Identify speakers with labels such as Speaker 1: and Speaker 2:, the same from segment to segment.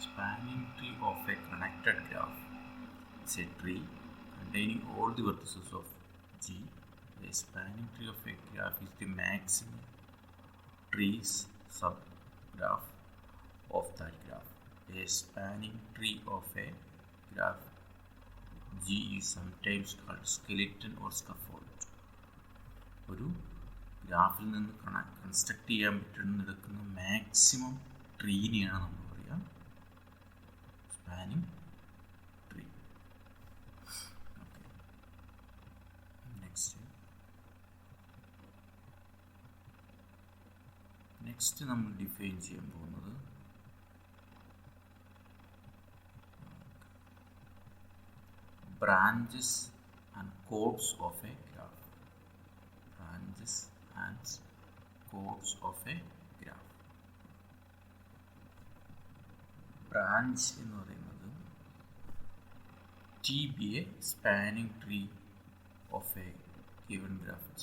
Speaker 1: Spanning tree of a connected graph is a tree containing all the vertices of G. A spanning tree of a graph is the maximum trees subgraph of that graph. A spanning tree of a graph G is sometimes called skeleton or scaffold. ഒരു ഗ്രാഫിൽ നിന്ന് construct ചെയ്യാൻ പറ്റുന്ന maximum ട്രീനെയാണ് നമ്മൾ പറയുക spanning tree. Next നമ്മൾ define ചെയ്യാൻ പോകുന്നത് branches and chords of a graph. Branches and chords of a graph. Branch എന്ന് പറയുന്നത് T be a spanning tree of a given graph G.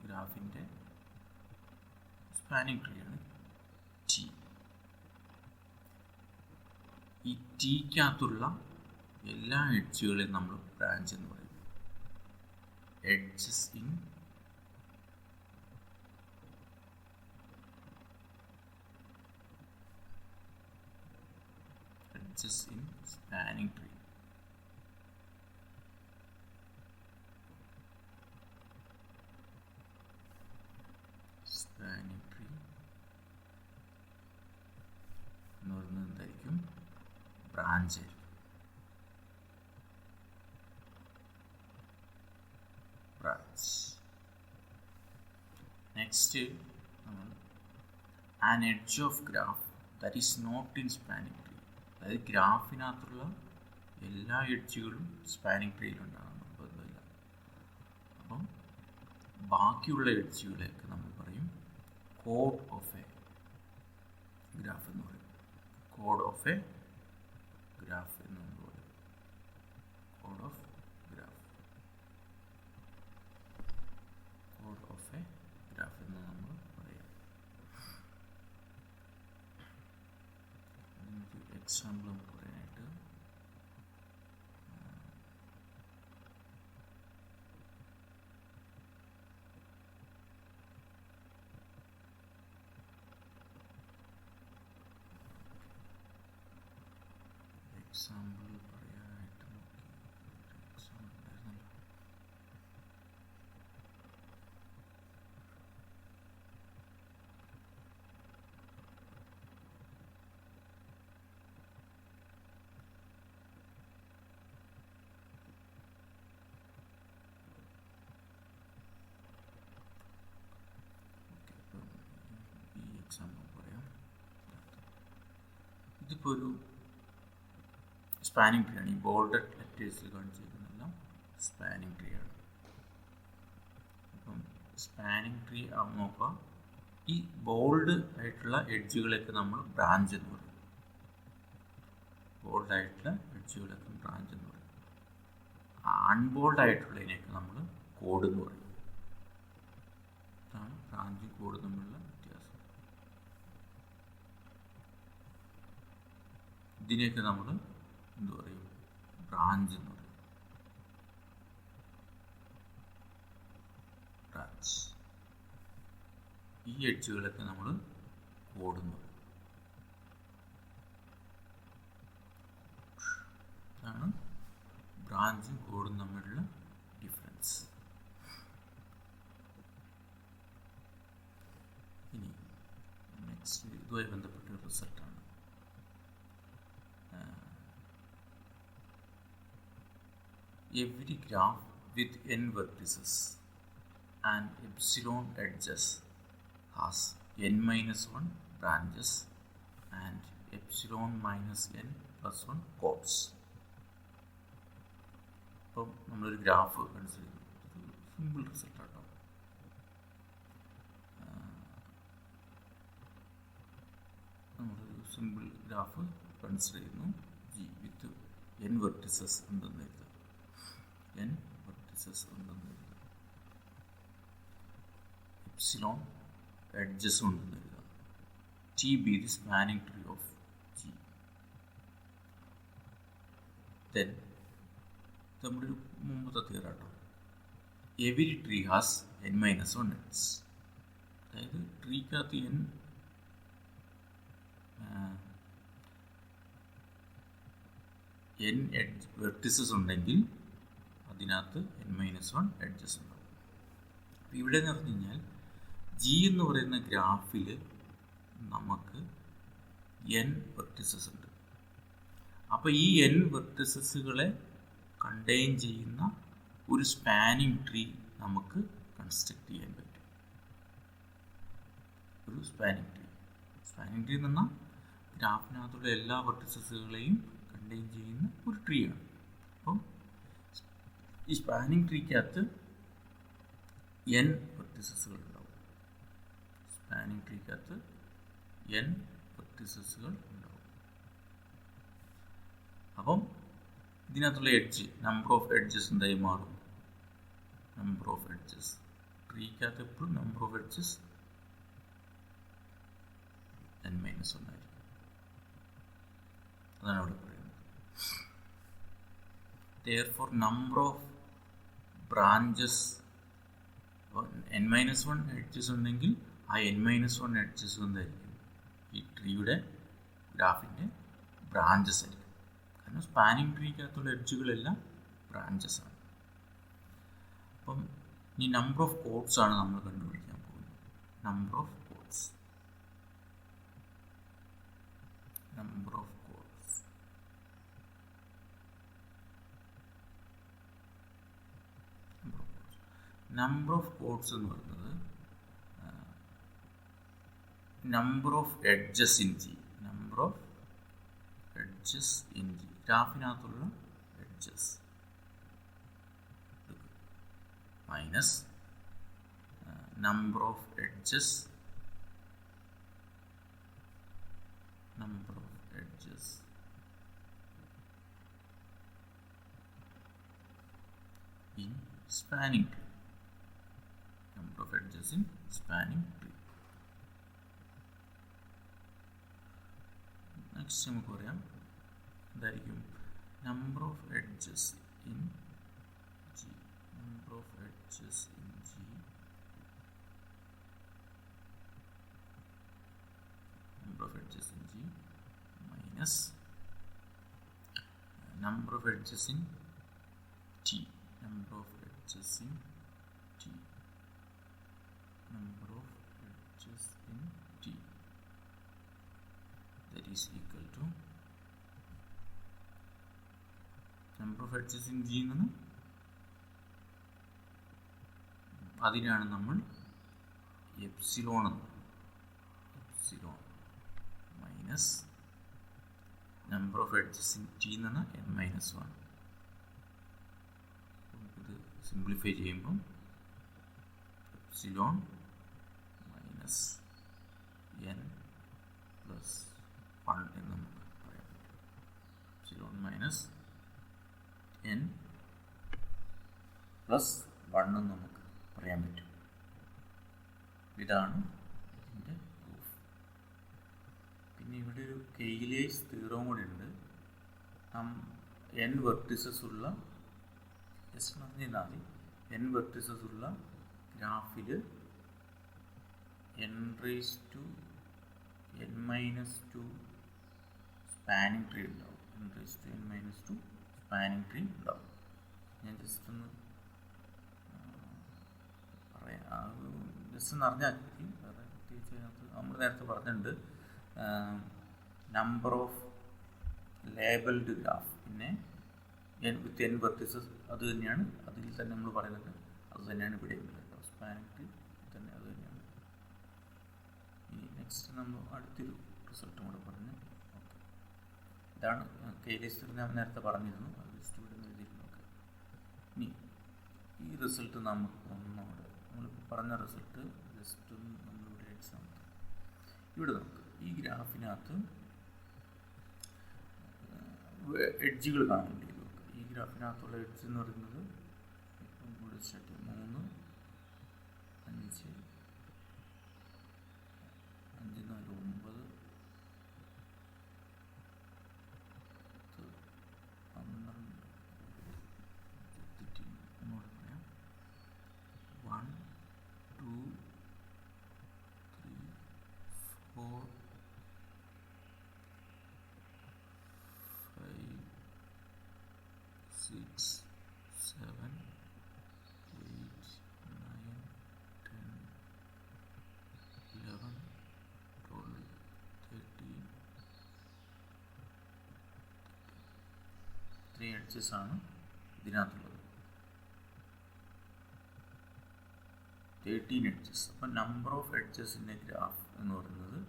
Speaker 1: ഗ്രാഫിൻ്റെ സ്പാനിങ് ട്രീ ആണ് T. ഈ ടീക്കകത്തുള്ള എല്ലാ എഡ്ജുകളെയും നമ്മൾ ബ്രാഞ്ച് എന്ന് പറയും. Edges in spanning tree. Spanning tree എന്ന് പറയുന്നത് എന്തായിരിക്കും? ബ്രാഞ്ച്. നെക്സ്റ്റ് നമ്മൾ an edge of graph that is not in spanning tree. അതായത് ഗ്രാഫിനകത്തുള്ള എല്ലാ എഡ്ജുകളും സ്പാനിങ് ട്രീയിലുണ്ടാകും, നിർബന്ധമില്ല. അപ്പം ബാക്കിയുള്ള എഡ്ജുകളെയൊക്കെ നമ്മൾ പറയും കോഡ് ഓഫ് എ ഗ്രാഫ് എന്ന് പറയും. കോഡ് ഓഫ് എ ഗ്രാഫ് എന്ന് നമ്മൾ പറയും. Code of graph. Code of a graph എന്ന് നമ്മൾ പറയാം. അതിനൊരു എക്സാമ്പിൾ നമുക്ക് പറയാനായിട്ട് എക്സാമ്പിൾ പറയാനായിട്ട് എക്സാമ്പിൾ ആയിരുന്നല്ലോ. ഈ എക്സാമ്പിൾ പറയാം. ഇതിപ്പോൾ ഒരു സ്പാനിങ് ട്രീ ആണ്. ഈ ബോൾഡഡ് ലെറ്റേഴ്സിൽ കാണിച്ചിരിക്കുന്നതെല്ലാം സ്പാനിങ് ട്രീ ആണ്. അപ്പം സ്പാനിങ് ട്രീ നോക്കുക, ഈ ബോൾഡ് ആയിട്ടുള്ള എഡ്ജുകളൊക്കെ നമ്മൾ ബ്രാഞ്ച് എന്ന് പറയും. ബോൾഡ് ആയിട്ടുള്ള എഡ്ജുകളൊക്കെ ബ്രാഞ്ച് എന്ന് പറയും. അൺബോൾഡ് ആയിട്ടുള്ളതിനെയൊക്കെ നമ്മൾ കോഡ് എന്ന് പറയും. ഇതാണ് ബ്രാഞ്ചും കോഡ് തമ്മിലുള്ള വ്യത്യാസം. ഇതിനെയൊക്കെ നമ്മൾ എന്ത് പറയും? ബ്രാഞ്ച് എന്ന് പറയും. ബ്രാഞ്ച്. ഈ എഡ്ജുകളൊക്കെ നമ്മൾ കോഡ് എന്ന് പറയും. ഇതാണ് ബ്രാഞ്ചും കോഡും തമ്മിലുള്ള ഡിഫറൻസ്. ഇനി നെക്സ്റ്റ് ഇതുമായി ബന്ധപ്പെട്ട റിസൾട്ടാണ്. Every graph with n vertices and epsilon edges has n minus 1 branches and epsilon minus n plus 1 chords. അപ്പം നമ്മളൊരു ഗ്രാഫ് കൺസിഡർ ചെയ്യുന്നു. സിമ്പിൾ റിസൾട്ട് ആട്ടോ. നമ്മളൊരു സിമ്പിൾ ഗ്രാഫ് കൺസിഡർ ചെയ്യുന്നു. ജി വിത്ത് n vertices ഉണ്ടെന്ന് എഴുതുക. n vertices ഉണ്ടെന്ന് എഴുതുക. എപ്സിലോൺ എഡ്ജസ് ഉണ്ടെന്ന് എഴുതുക. T be the spanning tree of G. Then നമ്മുടെ മുമ്പത്തെ തീരാട്ടോ, every tree has n-1 edges. അതായത് ട്രീക്കകത്ത് n വെർട്ടിസസ് ഉണ്ടെങ്കിൽ അതിനകത്ത് n-1 എഡ്ജസ് ഉണ്ടാവും. അപ്പോൾ ഇവിടെ എന്ന് പറഞ്ഞു കഴിഞ്ഞാൽ ജി എന്ന് പറയുന്ന ഗ്രാഫിൽ നമുക്ക് n വെർട്ടിസസ് ഉണ്ട്. അപ്പോൾ ഈ n വെർട്ടിസസുകളെ കണ്ടെയ്ൻ ചെയ്യുന്ന ഒരു സ്പാനിങ് ട്രീ നമുക്ക് കൺസ്ട്രക്ട് ചെയ്യാൻ പറ്റും. ഒരു സ്പാനിങ് ട്രീ എന്ന് പറഞ്ഞാൽ ഗ്രാഫിനകത്തുള്ള എല്ലാ വെർട്ടിസസുകളെയും കണ്ടെയ്ൻ ചെയ്യുന്ന ഒരു ട്രീ ആണ്. അപ്പം ഈ സ്പാനിങ് ട്രീക്കകത്ത് n വെർട്ടിസസുകൾ ഉണ്ടാവും. സ്പാനിങ് ട്രീക്കകത്ത് n വെർട്ടിസസുകൾ ഉണ്ടാവും. അപ്പം ഇതിനകത്തുള്ള എഡ്ജ്, നമ്പർ ഓഫ് എഡ്ജസ് എന്തായി മാറും? നമ്പർ ഓഫ് എഡ്ജസ് ട്രീക്കകത്ത് എപ്പോഴും നമ്പർ ഓഫ് എഡ്ജസ് n-1 ആയിരിക്കും. അതാണ് അവിടെ പറയുന്നത്. Therefore number of branches, n-1 edges ഉണ്ടെങ്കിൽ ആ n-1 എഡ്ജസ് എന്തായിരിക്കും? ഈ ട്രീയുടെ ഗ്രാഫിൻ്റെ ബ്രാഞ്ചസ് ആയിരിക്കും. കാരണം സ്പാനിങ് ട്രീക്കകത്തുള്ള എഡ്ജുകളെല്ലാം ബ്രാഞ്ചസ് ആണ്. അപ്പം ഈ നമ്പർ ഓഫ് കോഡ്സ് ആണ് നമ്മൾ കണ്ടുപിടിക്കാൻ പോകുന്നത്. നമ്പർ ഓഫ് കോഡ്സ് എന്ന് പറയുന്നത് number of edges in G. Number of edges in G, ഗ്രാഫിനകത്തുള്ള edges minus number of edges in spanning tree. Number of edges in spanning tree. Next നമുക്ക് പറയാം എന്തായിരിക്കും? Number of edges in G. Number of edges in G minus number of edges in T. Number of edges in T. Number of edges in T. That is equal to number of edges in G എന്നാണ്. അതിനാണ് നമ്മൾ epsilon minus number of edges in T എന്നാണ് n-1. Simplify ചെയ്യുമ്പം epsilon minus n plus 1 എന്ന് നമുക്ക് പറയാൻ പറ്റും. Epsilon minus n plus 1 എന്ന് നമുക്ക് പറയാൻ പറ്റും. ഇതാണ് ഇതിൻ്റെ പ്രൂഫ്. പിന്നെ ഇവിടെ ഒരു കെയിലേജ് തീറവും കൂടി ഉണ്ട്. n വെർട്ടിസസ് ഉള്ള n വെർട്ടിസസ് ഉള്ള ഗ്രാഫിൽ n⁻² സ്പാനിങ് ട്രീ ഉണ്ടാവും. n⁻² സ്പാനിങ് ട്രീ ഉണ്ടാവും. ഞാൻ ജസ്റ്റ് ഒന്ന് പറയാം, ജസ്റ്റ് ഒന്ന് അറിഞ്ഞാൽ മതി. വേറെ പ്രത്യേകിച്ച് അതിനകത്ത് നമ്മൾ നേരത്തെ പറഞ്ഞിട്ടുണ്ട് നമ്പർ ഓഫ് ലേബിൾഡ് ഗ്രാഫ്, പിന്നെ വിത്ത് n വെർട്ടിസസ്. അത് തന്നെയാണ് അതിൽ തന്നെ നമ്മൾ പറയുന്നത്. അത് തന്നെയാണ് ഇവിടെ കേട്ടോ, സ്പാനിങ് ട്രീ തന്നെ അത് തന്നെയാണ്. ഇനി നെക്സ്റ്റ് നമ്മൾ അടുത്തൊരു റിസൾട്ടും കൂടെ പറഞ്ഞ് ഓക്കെ. ഇതാണ് കെയിലേജ് ഞാൻ നേരത്തെ പറഞ്ഞിരുന്നു, അത് ജസ്റ്റ് ഇവിടെ നിന്ന് എഴുതിയിരുന്നു. ഓക്കെ, ഇനി ഈ റിസൾട്ട് നമുക്ക് ഒന്നുകൂടെ നമ്മൾ പറഞ്ഞ റിസൾട്ട് ജസ്റ്റ് നമ്മളിവിടെ എക്സാം ഇവിടെ നമുക്ക് ഈ ഗ്രാഫിനകത്ത് എഡ്ജുകൾ കാണാൻ വേണ്ടി ഈ ഗ്രാഫിനകത്തുള്ള എഡ്ജ് എന്ന് പറയുന്നത് ഇപ്പം കൂടെ സ്റ്റാർട്ട് 3, 5, 5, 4, 9, 4 5 6 7 8 9 10 11 12 13 3 എഡ്ജസ് ആണ് ഇതിനകത്തുള്ളത്. 13 എഡ്ജസ്. അപ്പം നമ്പർ ഓഫ് എഡ്ജസിൻ്റെ ഗ്രാഫ് എന്ന് പറയുന്നത്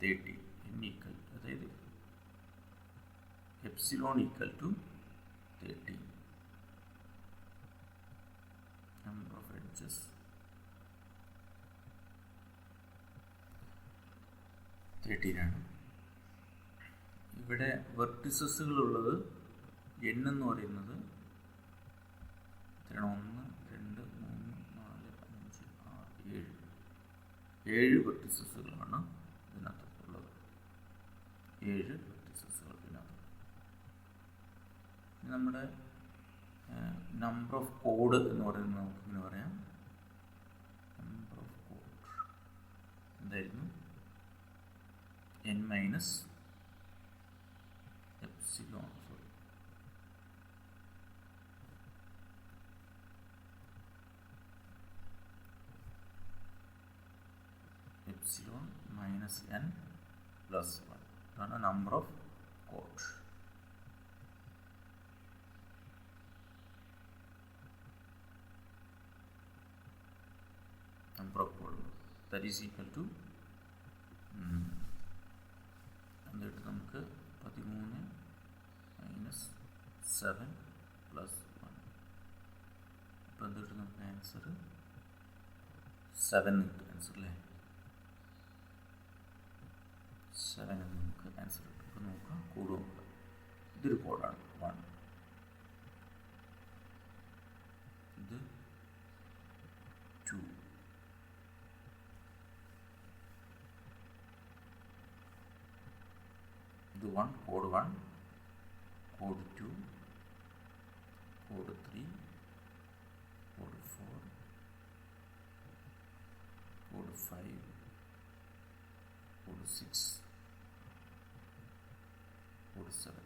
Speaker 1: 13 n ഈക്വൽ, അതായത് epsilon equal to 13 number of edges 13 ആണ്. ഇവിടെ വെർട്ടിസസുകളുള്ളത് n എന്ന് പറയുന്നത് 1 2 3 4 5 6 7 വെർട്ടിസസുകളാണ് ഇതിനകത്തുള്ളത്. 7 വെർട്ടിസസുകൾ ഇതിനകത്ത്. നമ്മുടെ നമ്പർ ഓഫ് കോഡ് എന്ന് പറയുന്നത് നമുക്കിങ്ങനെ പറയാം. നമ്പർ ഓഫ് കോഡ് എന്തായിരുന്നു? n minus epsilon epsilon minus n plus 1 ഇതാണ് നമ്പർ ഓഫ് കോഡ്. നമ്പർ ഓഫ് കോഡ് ദാറ്റ് ഈസ് ഈക്വൽ ടു എന്നിട്ട് നമുക്ക് 13 മൈനസ് 7 പ്ലസ് 1. അപ്പോൾ എന്തിട്ട് നമുക്ക് ആൻസർ 7 കിട്ടും. ആൻസർ അല്ലേ 7 എന്ന് നമുക്ക് ആൻസർ കിട്ടും. അപ്പോൾ നോക്കാം കോഡ് നോക്കാം. ഇതൊരു കോഡാണ് 1, ഇത് 2, ഇത് 1 code 1, code 2, code 3, code 4, code 5, code 6, code 7.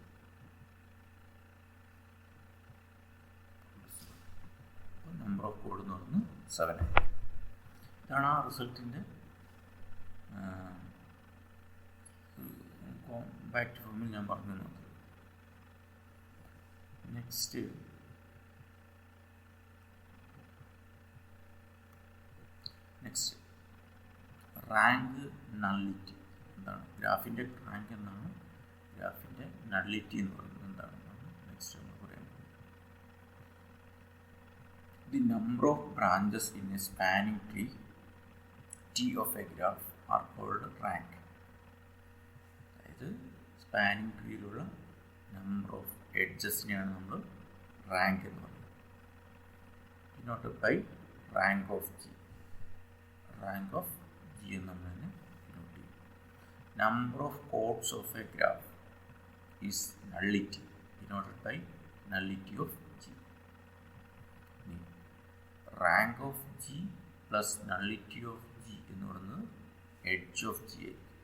Speaker 1: അപ്പോൾ നമ്പർ ഓഫ് കോഡ് എന്ന് പറയുന്നത് 7. ഇതാണ് ആ റിസൾട്ടിൻ്റെ കോമ്പാക്റ്റ് ഫോമിൽ ഞാൻ പറഞ്ഞു തന്നത്. നെക്സ്റ്റ് റാങ്ക് നള്ളിറ്റി എന്താണ്? ഗ്രാഫിൻ്റെ റാങ്ക് എന്താണ്? ഗ്രാഫിൻ്റെ നള്ളിറ്റി എന്ന് പറയുന്നത് എന്താണെന്നാണ് നെക്സ്റ്റ് നമ്മൾ പറയാൻ പോകുന്നത്. The number of branches in a spanning tree T of a graph are called rank. അതായത് സ്പാനിങ് ട്രീയിലുള്ള നമ്പർ ഓഫ് എഡ്ജസിനെയാണ് നമ്മൾ റാങ്ക് എന്ന് പറയുന്നത്. Denoted by rank of G. Rank of G എന്ന് നമ്മൾ തന്നെ ഡിനോട്ട് ചെയ്യും. Number of chords of a graph is nullity, denoted by nullity of G. Rank of G plus nullity of G എന്ന് പറയുന്നത് എഡ്ജ് ഓഫ് ജി ആയിരിക്കും,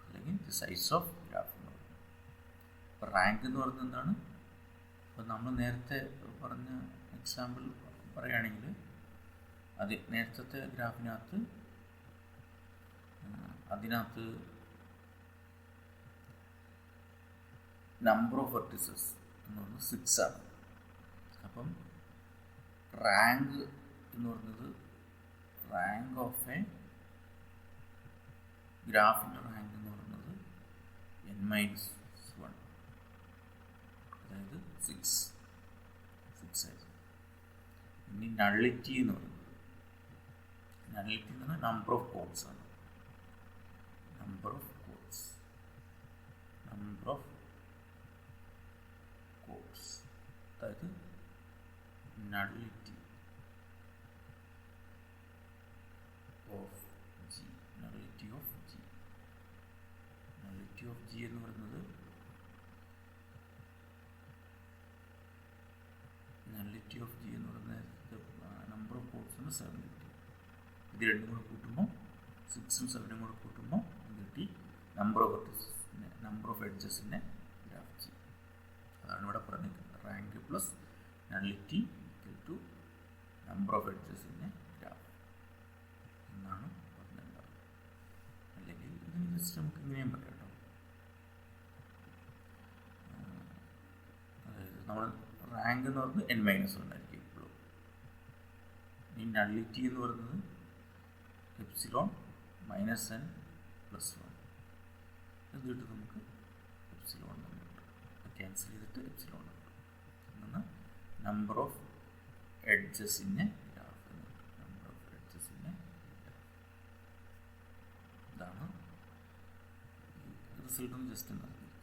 Speaker 1: അല്ലെങ്കിൽ the size of graph എന്ന് പറയുന്നത്. അപ്പോൾ റാങ്ക് എന്ന് പറയുന്നത് എന്താണ്? അപ്പോൾ നമ്മൾ നേരത്തെ പറഞ്ഞ എക്സാമ്പിൾ പറയുകയാണെങ്കിൽ അത് നേരത്തെ ഗ്രാഫിനകത്ത് അതിനകത്ത് നമ്പർ ഓഫ് വെർട്ടിസസ് എന്ന് പറയുന്നത് 6 ആണ്. അപ്പം റാങ്ക് എന്ന് പറയുന്നത് റാങ്ക് ഓഫ് എ ഗ്രാഫിൻ്റെ റാങ്ക് എന്ന് പറയുന്നത് n-1, അതായത് 6 ആയിരിക്കും. ഇനി നള്ളിറ്റി എന്ന് പറയുന്നത് നമ്പർ ഓഫ് കോഡ്സ് ആണ്. നമ്പർ ഓഫ് കോഡ്സ് അതായത് nullity of G. Nullity of G എന്ന് പറയുന്നത് നമ്പർ ഓഫ് കോഡ്സ് 7 കിട്ടും. ഇത് രണ്ടും കൂടെ കൂട്ടുമ്പോൾ 6ഉം 7ഉം കൂടെ കൂട്ടുമ്പോൾ എന്ത് കിട്ടി? നമ്പർ ഓഫ് എഡ്ജസിനെ ഗ്രാഫ് ചെയ്യും. അതാണ് ഇവിടെ പറഞ്ഞിരിക്കുന്നത്. Rank plus nullity to number of എഡ്ജസിനെ ഗ്രാഫ് എന്നാണ് പറഞ്ഞിട്ടുള്ളത്. അല്ലെങ്കിൽ ഇതിന് ജസ്റ്റ് നമുക്ക് ഇങ്ങനെയും പറയാം കേട്ടോ. അതായത് നമ്മൾ റാങ്ക് എന്ന് പറയുന്നത് n-1 ആയിരിക്കും എപ്പോഴും. ഈ നള്ളിറ്റി എന്ന് പറയുന്നത് എപ്സിലോൺ മൈനസ് n പ്ലസ് 1. ഇത് കിട്ടും നമുക്ക് എപ്സിലോൺ എന്ന് കിട്ടും. ക്യാൻസൽ ചെയ്തിട്ട് എപ്സിലോൺ കിട്ടും. എന്നാണ് നമ്പർ ഓഫ് എഡ്ജസിൻ്റെ ഗ്രാഫ് എന്ന് കിട്ടും. നമ്പർ ഓഫ് എഡ്ജസിൻ്റെ ഗ്രാഫ്. ഇതാണ് റിസൾട്ട് എന്ന് ജസ്റ്റ് നടത്തിയിരിക്കുന്നത്.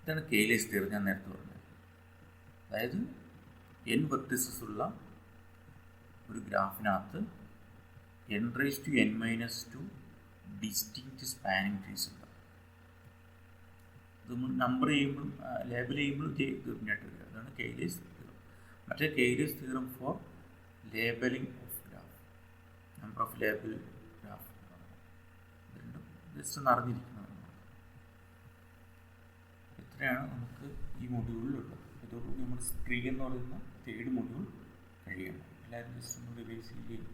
Speaker 1: ഇതാണ് കെയ്ലേസ് തിയറി ഞാൻ നേരത്തെ പറഞ്ഞത്. അതായത് n വെർട്ടിസസ് ഉള്ള ഒരു ഗ്രാഫിനകത്ത് n⁻n-2 ഡിസ്റ്റിങ്ക്റ്റ് സ്പാനിങ് ട്രീസ് ഉണ്ട്. ഇത് നമ്പർ ചെയ്യുമ്പോഴും ലേബൽ ചെയ്യുമ്പോഴും തീർച്ചയായിട്ട് വരിക. അതാണ് കെയ്ലേസ് തിയറം. മറ്റേ Cayley's theorem for labelling of graph, number of label graph. രണ്ടും ജസ്റ്റ് ഒന്ന് അറിഞ്ഞിരിക്കുന്നതാണ്. ഇത്രയാണ് നമുക്ക് ഈ മൊഡ്യൂളിലുള്ളത്. ഇതോടുകൂടി നമ്മൾ ട്രീ എന്ന് പറയുന്ന 3rd മൊഡ്യൂൾ കഴിയണം. എല്ലാവരും ജസ്റ്റ് ഒന്ന് റിവൈസ് ചെയ്യുകയും